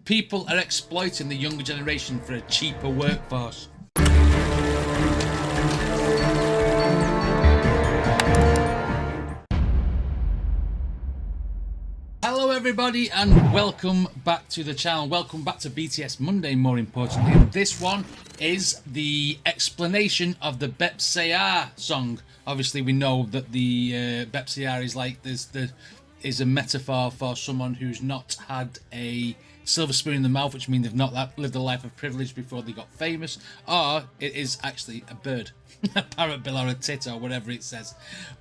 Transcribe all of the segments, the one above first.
people are exploiting the younger generation for a cheaper workforce. Hello everybody and welcome back to the channel. Welcome back to BTS Monday, more importantly. And this one is the explanation of the Baepsae song. Obviously we know that the Baepsae is like is a metaphor for someone who's not had a silver spoon in the mouth, which means they've not lived a life of privilege before they got famous, or it is actually a bird, a parrot bill or a tit or whatever it says.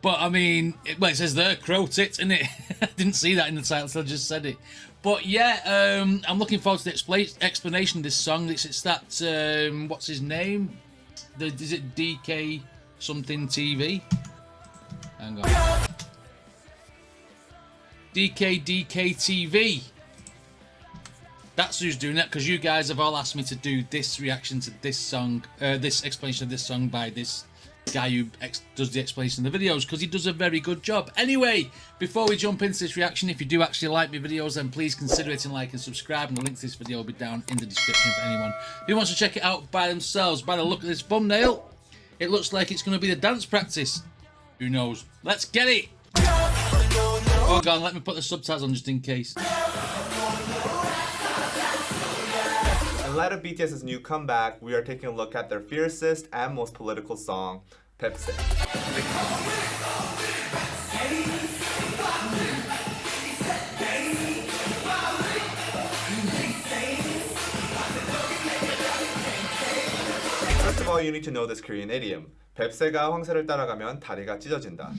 But I mean, it says there, crow tit, isn't it? I didn't see that in the title, so I just said it. But yeah, I'm looking forward to the explanation of this song. It's that, what's his name? Is it DK something TV? Hang on. DKDKTV. That's who's doing it, because you guys have all asked me to do this reaction to this song, this explanation of this song by this guy who does the explanation of the videos, because he does a very good job. Anyway, before we jump into this reaction, if you do actually like my videos, then please consider hitting like and subscribe, and the link to this video will be down in the description for anyone who wants to check it out by themselves. By the look of this thumbnail, it looks like it's going to be the dance practice. Who knows? Let's get it! Oh god, let me put the subtitles on just in case. In light of BTS's new comeback, we are taking a look at their fiercest and most political song, Baepsae. First of all, you need to know this Korean idiom. 뱁새가 황새를 따라가면 다리가 찢어진다.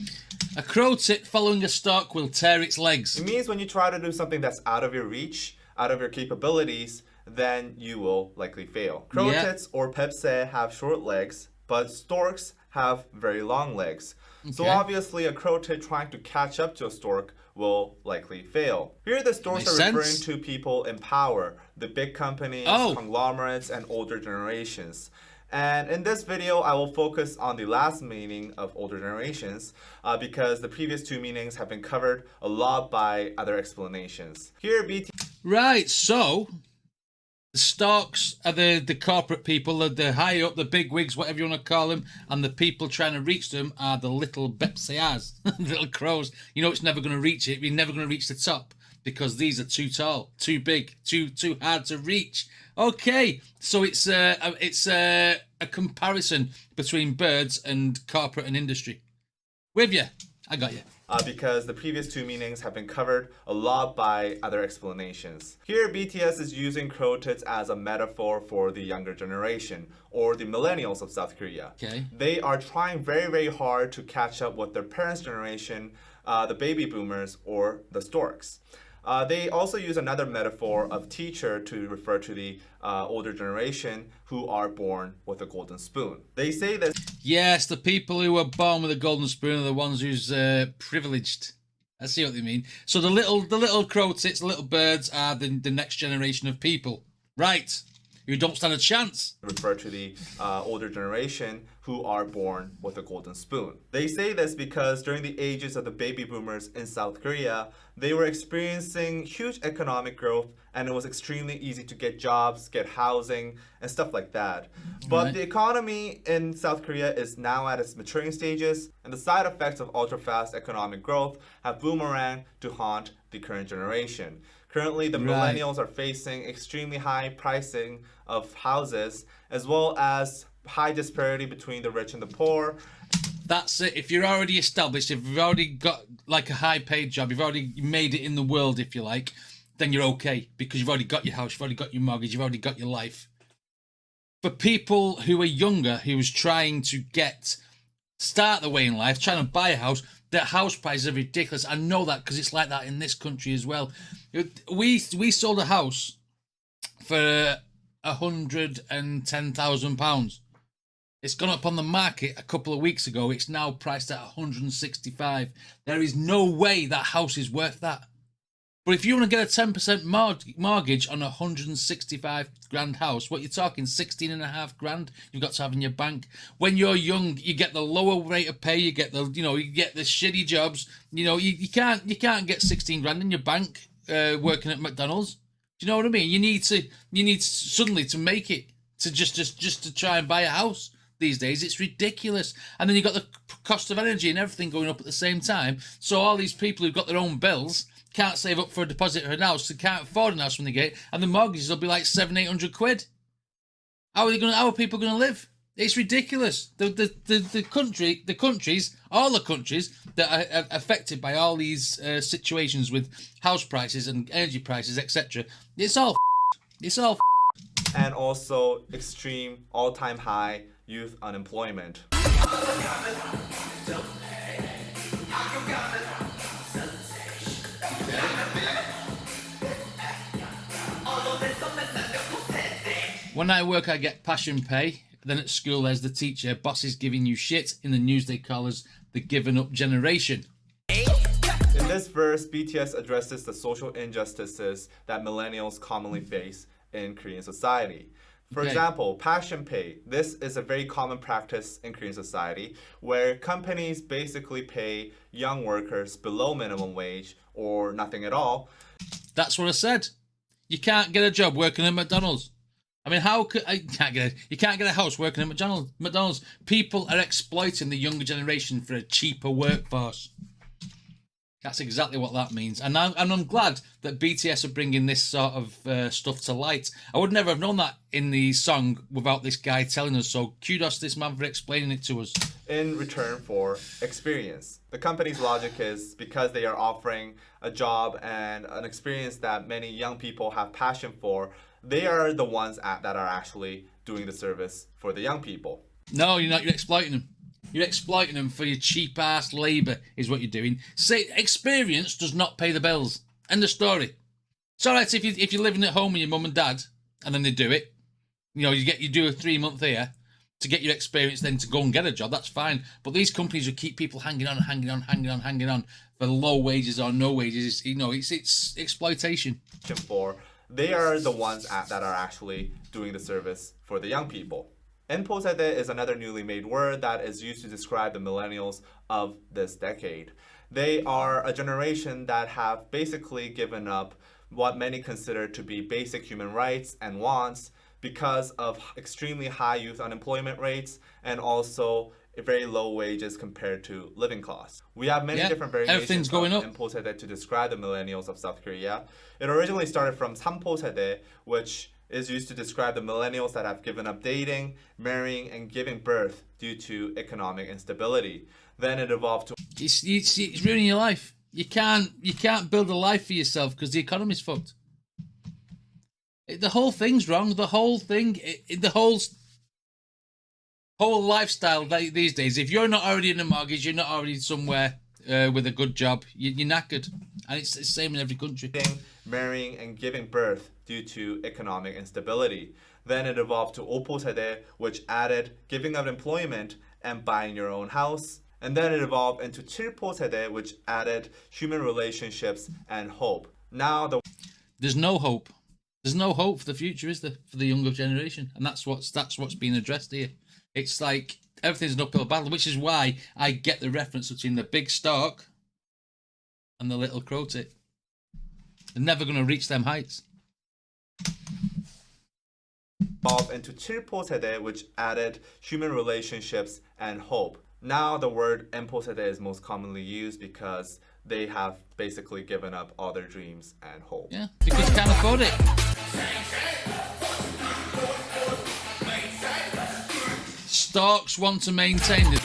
A crow tit following a stork will tear its legs. It means when you try to do something that's out of your reach, out of your capabilities, then you will likely fail. Crow tits or Baepsae have short legs, but storks have very long legs. Okay. So obviously a crow tit trying to catch up to a stork will likely fail. Here the storks are referring to people in power, the big companies, conglomerates, and older generations. And in this video, I will focus on the last meaning of older generations because the previous two meanings have been covered a lot by other explanations. Here, Right, so the storks are the corporate people, the high up, the big wigs, whatever you want to call them, and the people trying to reach them are the little Baepsaes, little crows. You know it's never going to reach it. You're never going to reach the top because these are too tall, too big, too hard to reach. Okay, so it's a comparison between birds and corporate and industry. With you, I got you. Because the previous two meanings have been covered a lot by other explanations. Here, BTS is using crow tits as a metaphor for the younger generation, or the millennials of South Korea. Okay. They are trying very, very hard to catch up with their parents' generation, the baby boomers, or the storks. They also use another metaphor of teacher to refer to the older generation who are born with a golden spoon. They say that yes, the people who are born with a golden spoon are the ones who's privileged. I see what they mean. So the little crow tits, the little birds are the next generation of people, right? Who don't stand a chance. Refer to the older generation who are born with a golden spoon. They say this because during the ages of the baby boomers in South Korea, they were experiencing huge economic growth and it was extremely easy to get jobs, get housing, and stuff like that. But the economy in South Korea is now at its maturing stages, and the side effects of ultra-fast economic growth have boomeranged to haunt the current generation. Currently, the millennials are facing extremely high pricing of houses, as well as high disparity between the rich and the poor. That's it. If you're already established, if you've already got like a high-paid job, you've already made it in the world, if you like, then you're okay because you've already got your house, you've already got your mortgage, you've already got your life. For people who are younger, who's trying to start the way in life, trying to buy a house, the house prices are ridiculous. I know that because it's like that in this country as well. We sold a house for £110,000. It's gone up on the market a couple of weeks ago. It's now priced at 165. There is no way that house is worth that. But if you want to get a 10% mortgage on a 165 grand house, what you're talking, 16.5 grand you've got to have in your bank. When you're young, you get the lower rate of pay, you get the shitty jobs. You can't get 16 grand in your bank working at McDonald's. Do you know what I mean? You need to suddenly to make it to just to try and buy a house these days. It's ridiculous. And then you've got the cost of energy and everything going up at the same time. So all these people who've got their own bills can't save up for a deposit for a house. They can't afford a house when they get it, and the mortgages will be like 700-800 quid. How are people gonna live? It's ridiculous. The countries, all the countries that are affected by all these situations with house prices and energy prices, etc. It's all. It's all. And also extreme all-time high youth unemployment. When I work, I get passion pay. Then at school, there's the teacher. Bosses giving you shit. In the news, they call us the given up generation. In this verse, BTS addresses the social injustices that millennials commonly face in Korean society. For example, passion pay. This is a very common practice in Korean society where companies basically pay young workers below minimum wage or nothing at all. That's what I said. You can't get a job working at McDonald's. I mean, you can't get a house working at McDonald's. People are exploiting the younger generation for a cheaper workforce. That's exactly what that means. And I'm glad that BTS are bringing this sort of stuff to light. I would never have known that in the song without this guy telling us. So kudos to this man for explaining it to us. In return for experience. The company's logic is because they are offering a job and an experience that many young people have passion for, they are the ones that are actually doing the service for the young people. No, you're not. You're exploiting them. You're exploiting them for your cheap-ass labour is what you're doing. Say, experience does not pay the bills. End of story. It's all right if you're living at home with your mum and dad, and then they do it. You know, you do a 3-month here to get your experience, then to go and get a job. That's fine. But these companies will keep people hanging on for low wages or no wages. You know, it's exploitation. They are the ones that are actually doing the service for the young people. Enposede is another newly made word that is used to describe the millennials of this decade. They are a generation that have basically given up what many consider to be basic human rights and wants because of extremely high youth unemployment rates and also very low wages compared to living costs. We have many different variations of Enposede to describe the millennials of South Korea. It originally started from Samposede, which is used to describe the millennials that have given up dating, marrying, and giving birth due to economic instability. Then it evolved to... It's ruining your life. You can't build a life for yourself because the economy's fucked. The whole thing's wrong. The whole thing, the whole lifestyle these days. If you're not already in a mortgage, you're not already somewhere with a good job, you're knackered. And it's the same in every country. Marrying and giving birth due to economic instability. Then it evolved to Oposede, which added giving up employment and buying your own house. And then it evolved into Chilposede, which added human relationships and hope. Now there's no hope. There's no hope for the future, is there, for the younger generation? And that's what's being addressed here. It's like everything's an uphill battle, which is why I get the reference between the big stork and the little crow tit. They're never going to reach them heights. Evolved into Chilposede, which added human relationships and hope. Now the word Enposede is most commonly used because they have basically given up all their dreams and hope. Yeah, because you can't afford it. Storks want to maintain it.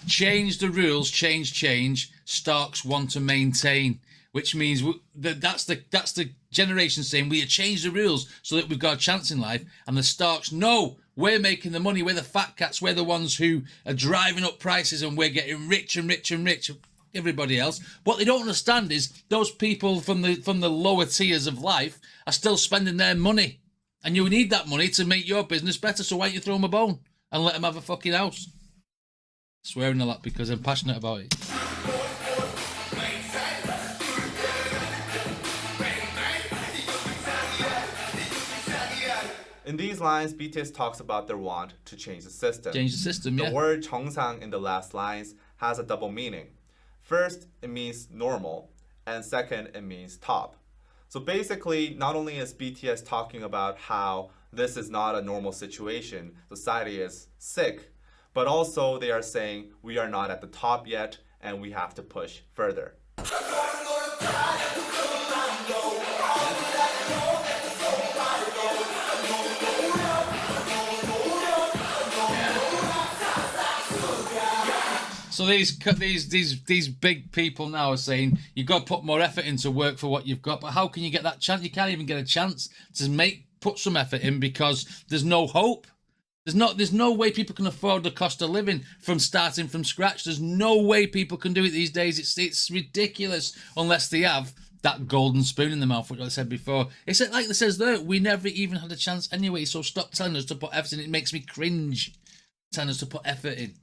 Change the rules, change. Storks want to maintain, which means that's the generation saying we change the rules so that we've got a chance in life. And the storks, no, we're making the money. We're the fat cats. We're the ones who are driving up prices, and we're getting rich and rich and rich. Everybody else. What they don't understand is those people from the lower tiers of life are still spending their money, and you need that money to make your business better. So why don't you throw them a bone and let them have a fucking house? Swearing a lot because I'm passionate about it. In these lines, BTS talks about their want to change the system. Change the system, yeah. The word 정상 in the last lines has a double meaning. First, it means normal, and second, it means top. So basically, not only is BTS talking about how this is not a normal situation, society is sick, but also they are saying we are not at the top yet and we have to push further. So these big people now are saying you've got to put more effort into work for what you've got. But how can you get that chance? You can't even get a chance to put some effort in because there's no hope. There's no way people can afford the cost of living from starting from scratch. There's no way people can do it these days. It's ridiculous unless they have that golden spoon in the mouth, which I said before. It's like it says there, we never even had a chance anyway. So stop telling us to put effort in. It makes me cringe telling us to put effort in.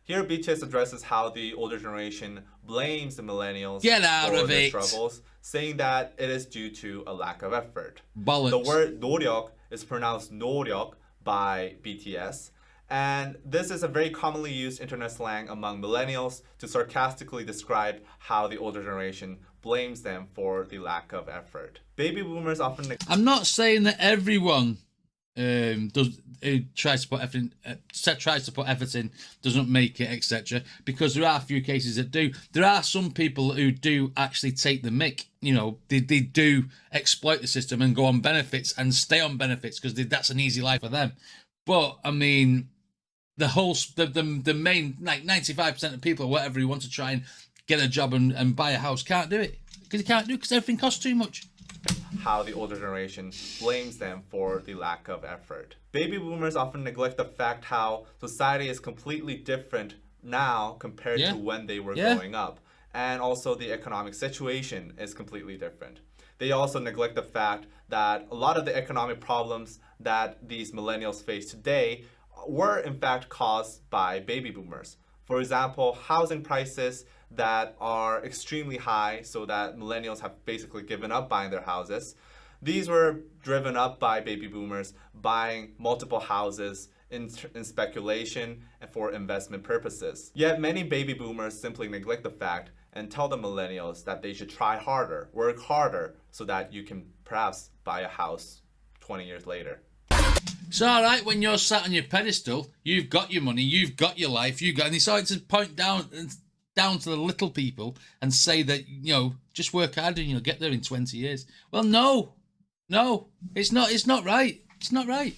Here, BTS addresses how the older generation blames the millennials Get out for of their it. struggles, saying that it is due to a lack of effort. Bollocks. The word 노력 is pronounced 노력 by BTS, and this is a very commonly used internet slang among millennials to sarcastically describe how the older generation blames them for the lack of effort. Baby boomers often... I'm not saying that everyone tries to put effort in, doesn't make it, etc. Because there are a few cases that do. There are some people who do actually take the mick. You know, they do exploit the system and go on benefits and stay on benefits because that's an easy life for them. But I mean, the main, like 95% of people, or whatever, who want to try and get a job and buy a house can't do it because they can't do it because everything costs too much. How the older generation blames them for the lack of effort. Baby boomers often neglect the fact how society is completely different now compared to when they were growing up. And also the economic situation is completely different. They also neglect the fact that a lot of the economic problems that these millennials face today were in fact caused by baby boomers. For example, housing prices that are extremely high so that millennials have basically given up buying their houses. These were driven up by baby boomers buying multiple houses in speculation and for investment purposes. Yet many baby boomers simply neglect the fact and tell the millennials that they should try harder, work harder, so that you can perhaps buy a house 20 years later. It's all right when you're sat on your pedestal, you've got your money, you've got your life, and they started to point down to the little people and say that, you know, just work hard and you'll get there in 20 years. Well, no, it's not right. It's not right.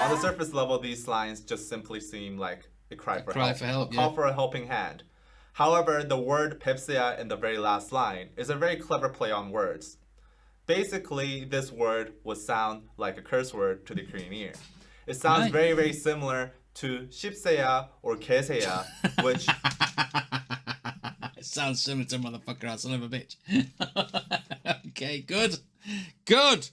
On the surface level, these lines just simply seem like a cry for help, call for a helping hand. However, the word Baepsae in the very last line is a very clever play on words. Basically, this word would sound like a curse word to the Korean ear. It sounds very, very similar to shipseya or 개세야, which... It sounds similar to motherfucker, son of a bitch. Okay, good. Good.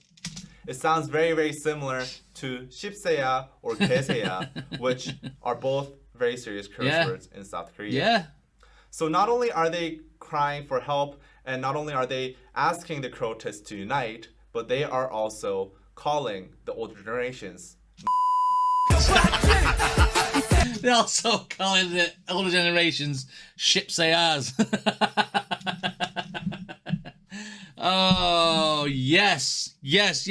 It sounds very, very similar to shipseya or 개세야, which are both very serious curse words in South Korea. Yeah. So not only are they crying for help, and not only are they asking the protests to unite, but they are also calling the older generations. They're also calling the older generations shipsayas. Oh, yes. Yes.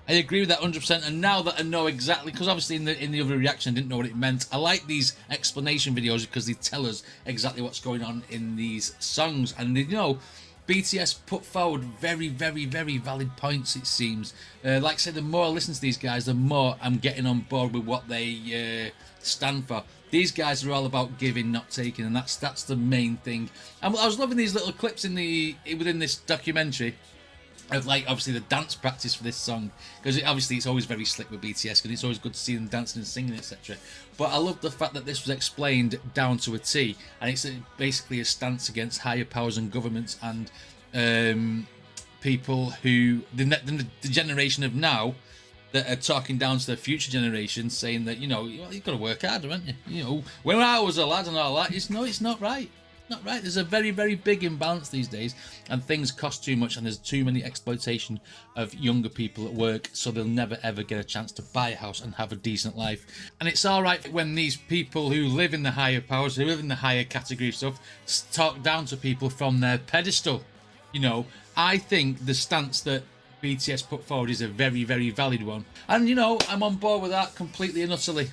I agree with that 100%. And now that I know exactly, because obviously in the other reaction I didn't know what it meant. I like these explanation videos because they tell us exactly what's going on in these songs. And you know, BTS put forward very, very, very valid points, it seems. Like I said, the more I listen to these guys, the more I'm getting on board with what they stand for. These guys are all about giving, not taking, and that's the main thing. And I was loving these little clips within this documentary of, like, obviously the dance practice for this song, because obviously it's always very slick with BTS because it's always good to see them dancing and singing, etc. But I love the fact that this was explained down to a T, and it's basically a stance against higher powers and governments and people who the generation of now that are talking down to the future generation, saying that, you know, you've got to work harder, haven't you? You know, when I was a lad and all that, it's not right. Not right. There's a very, very big imbalance these days, and things cost too much, and there's too many exploitation of younger people at work, so they'll never ever get a chance to buy a house and have a decent life. And it's all right when these people who live in the higher powers, who live in the higher category of stuff, talk down to people from their pedestal. You know, I think the stance that BTS put forward is a very, very valid one, and you know, I'm on board with that completely and utterly.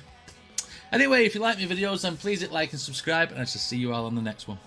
Anyway, if you like my videos, then please hit like and subscribe, and I shall see you all on the next one.